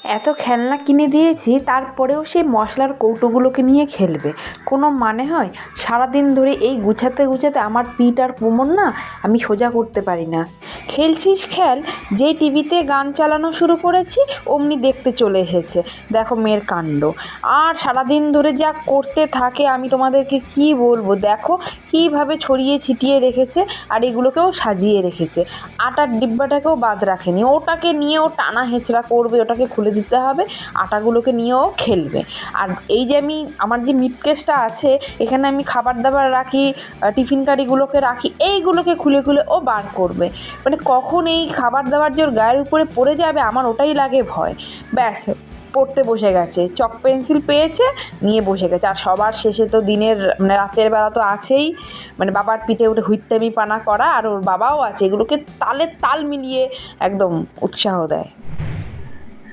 এত খেলনা কিনে দিয়েছি, তারপরেও সেই মশলার কৌটোগুলোকে নিয়ে খেলবে। কোনো মানে হয়? সারাদিন ধরে এই গুছাতে গুছাতে আমার পিঠ আর কোমর না আমি সোজা করতে পারি না। খেলছিস খেল, যেই টিভিতে গান চালানো শুরু করেছি অমনি দেখতে চলে এসেছে। দেখো মেয়ের কাণ্ড। আর সারাদিন ধরে যা করতে থাকে আমি তোমাদেরকে কি বলবো। দেখো কীভাবে ছড়িয়ে ছিটিয়ে রেখেছে, আর এগুলোকেও সাজিয়ে রেখেছে। আটার ডিব্বাটাকেও বাদ রাখেনি, ওটাকে নিয়েও টানা হেঁচড়া করবে, ওটাকে খুলে দিতে হবে, আটাগুলোকে নিয়েও খেলবে। আর এই যে আমার যে মিটকেসটা আছে, এখানে আমি খাবার দাবার রাখি, টিফিন কারিগুলোকে রাখি, এইগুলোকে খুলে খুলে ও বার করবে। মানে কখন এই খাবার দাবার যে ওর গায়ের উপরে পড়ে যাবে আমার ওটাই লাগে ভয়। ব্যাস, পড়তে বসে গেছে, চক পেন্সিল পেয়েছে, নিয়ে বসে গেছে। আর সবার শেষে তো রাতের বেলা তো আছেই, মানে বাবার পিঠে উঠে হুইত্তামি পানা করা, আর ওর বাবাও আছে, এগুলোকে তালে তাল মিলিয়ে একদম উৎসাহ দেয়।